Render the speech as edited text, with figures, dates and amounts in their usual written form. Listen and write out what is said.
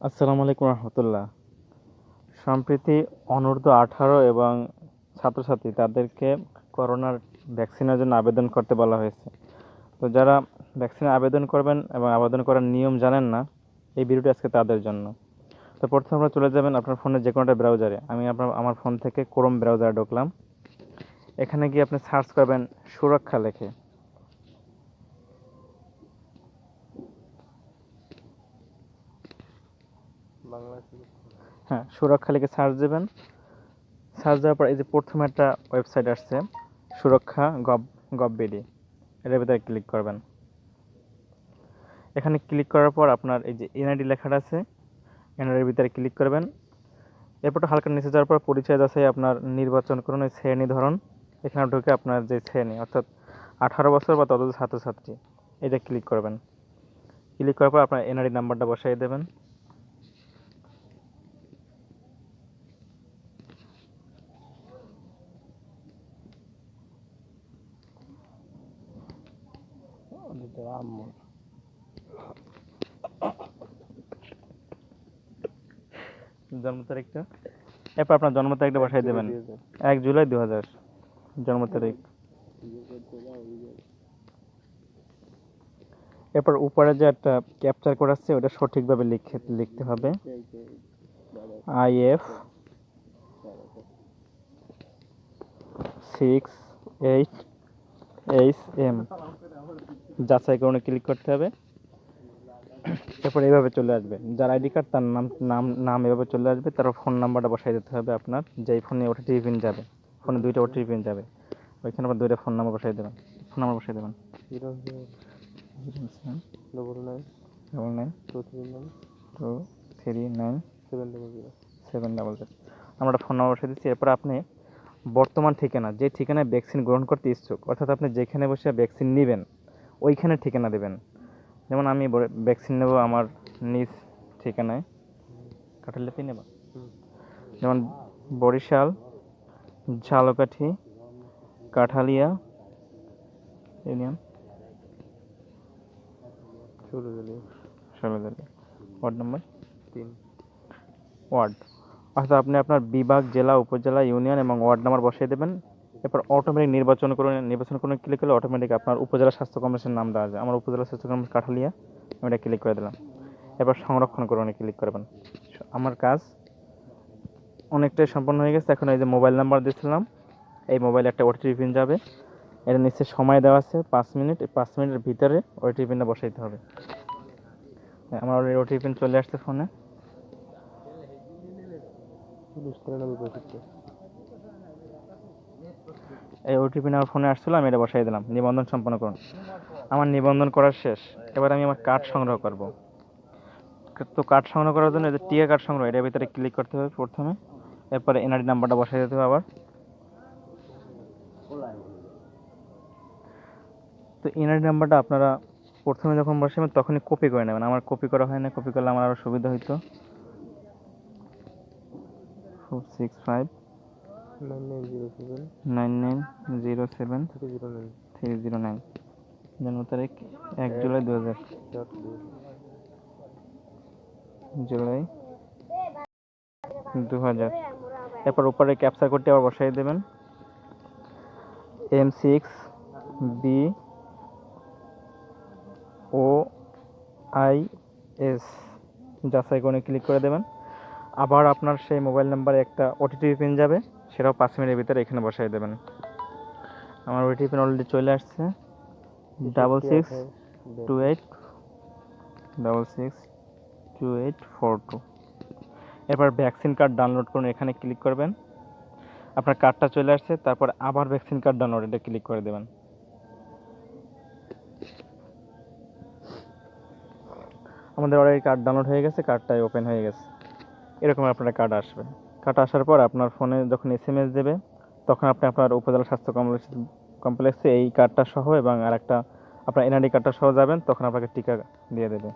আসসালামু আলাইকুম রহমতুল্লাহ। সম্প্রতি অনূর্ধ্ব 18 এবং ছাত্রছাত্রী তাদেরকে করোনার ভ্যাকসিনের জন্য আবেদন করতে বলা হয়েছে। তো যারা ভ্যাকসিনে আবেদন করবেন এবং আবেদন করার নিয়ম জানেন না, এই ভিডিওটি আজকে তাদের জন্য। তো প্রথমে আপনারা চলে যাবেন আপনার ফোনের যে কোনো একটা ব্রাউজারে। আমি আমার ফোন থেকে ক্রোম ব্রাউজারে ঢুকলাম। এখানে গিয়ে আপনি সার্চ করবেন সুরক্ষা লেখে। হ্যাঁ, সুরক্ষা লিখে সার্চ দেবেন। সার্চ দেওয়ার পর এই যে প্রথমে একটা ওয়েবসাইট আসছে, সুরক্ষা গভ.বিডি, এটার ভিতরে ক্লিক করবেন। এখানে ক্লিক করার পর আপনার এই যে এনআইডি লেখাটা আছে, এনআইডির ভিতরে ক্লিক করবেন। এরপর হালকা নিচে যাওয়ার পর পরিচয় যাচাই আপনার নির্বাচন করুন ওই শ্রেণী ধরন। এখানে ঢুকে আপনার যে শ্রেণী, অর্থাৎ 18 বছর বা ততোধিক ছাত্রছাত্রী, এটা ক্লিক করবেন। ক্লিক করার পর আপনার এনআইডি নাম্বারটা বসাই দেবেন। জন্ম তারিখটা, এরপর আপনার জন্ম তারিখটা বসাই দেবেন। 1 জুলাই 2000 জন্ম তারিখ। এরপর উপরে যে একটা ক্যাপচার কোড আছে ওটা সঠিকভাবে লিখতে হবে। IF688SM যাচাই করুন, ক্লিক করতে হবে। এরপর এইভাবে চলে আসবে, যার আইডি কার্ড তার নাম নাম নাম এভাবে চলে আসবে। তার ফোন নাম্বারটা বসাই দিতে হবে আপনার, যেই ফোনে ওটিপি পিন যাবে। ফোনে 2টা ওটিপি পিন যাবে, ওইখানে আবার 2টা ফোন নাম্বার বসাই দেবেন। ফোন নাম্বার বসাই দেবেন 07929392700। আমরা একটা ফোন নাম্বার বসাই দিচ্ছি। এরপর আপনি বর্তমান ঠিকানা, যে ঠিকানায় ভ্যাকসিন গ্রহণ করতে ইচ্ছুক, অর্থাৎ আপনি যেখানে বসে ভ্যাকসিন নেবেন ওইখানে ঠিকানা দেবেন। যেমন আমি ভ্যাকসিন নেব আমার নিজ ঠিকানায়, কাঠালিয়াতেই নেব। যেমন Barishal, Jhalakathi, Kathalia union, Sholajali, ward number 3 ward. অর্থাৎ আপনি আপনার বিভাগ, জেলা, উপজেলা, ইউনিয়ন এবং ওয়ার্ড নাম্বার বসিয়ে দেবেন। এরপর অটোমেটিক নির্বাচন করুন ক্লিক করলে অটোমেটিক আপনার উপজেলা স্বাস্থ্য কমপ্লেক্সের নাম দেওয়া যায়। আমার উপজেলা স্বাস্থ্য কমপ্লেক্স কাঠালিয়া, আমি এটা ক্লিক করে দিলাম। এরপর সংরক্ষণ করুন ক্লিক করবেন। আমার কাজ অনেকটাই সম্পন্ন হয়ে গেছে। এখন এই যে মোবাইল নাম্বার দিয়েছিলাম, এই মোবাইলে একটা ওটিপি পিন যাবে। এর নিচে সময় দেওয়া আছে 5 মিনিট, এই 5 মিনিটের ভিতরে ওটিপি পিনটা বসাইতে হবে। আমার ওটিপি পিন চলে আসছে ফোনে। এই ওটিপি আমার ফোনে আসছিল, আমি এটা বসাই দিলাম। নিবন্ধন সম্পন্ন করুন। আমার নিবন্ধন করা শেষ। এবার আমি আমার কার্ড সংগ্রহ করব। তো কার্ড সংগ্রহ করার জন্য এই যে টিএ কার্ড সংগ্রহ, এটার ভিতরে ক্লিক করতে হবে প্রথমে। এরপরে এনআইডি নাম্বারটা বসাই দিতে হবে আবার। তো এনআইডি নাম্বারটা আপনারা প্রথমে যখন বসাবেন তখনই কপি করে নেবেন। আমার কপি করা হয় না, কপি করলে আমার আরও সুবিধা হইতো। 4659907990309। জন্ম তারিখ 1 জুলাই 2000 জুলাই 2000। এরপর উপরে ক্যাপচার কোডটি আবার বসাই দেবেন। M6BOIS যাচাই করে ক্লিক করে দেবেন। আবার আপনার সেই মোবাইল নাম্বারে একটা ওটিপি পিন যাবে, সেটাও 5 মিনিটের ভিতরে এখানে বসাই দেবেন। আমার ওটিপি পিন অলরেডি চলে আসছে, 6628662842। এরপর ভ্যাকসিন কার্ড ডাউনলোড করুন, এখানে ক্লিক করবেন। আপনার কার্ডটা চলে আসছে, তারপর আবার ভ্যাকসিন কার্ড ডাউনলোড, এটা ক্লিক করে দেবেন। আমাদের অলরেডি কার্ড ডাউনলোড হয়ে গেছে, কার্ডটাই ওপেন হয়ে গেছে। এরকম আপনার কার্ড আসবে। কার্ড আসার পর আপনার ফোনে যখন এসএমএস দেবে, তখন আপনি আপনার উপজেলা স্বাস্থ্য কমপ্লেক্সে এই কার্ডটা সহ এবং আরেকটা আপনার এনআইডি কার্ডটা সহ যাবেন, তখন আপনাকে টিকা দিয়ে দেবে।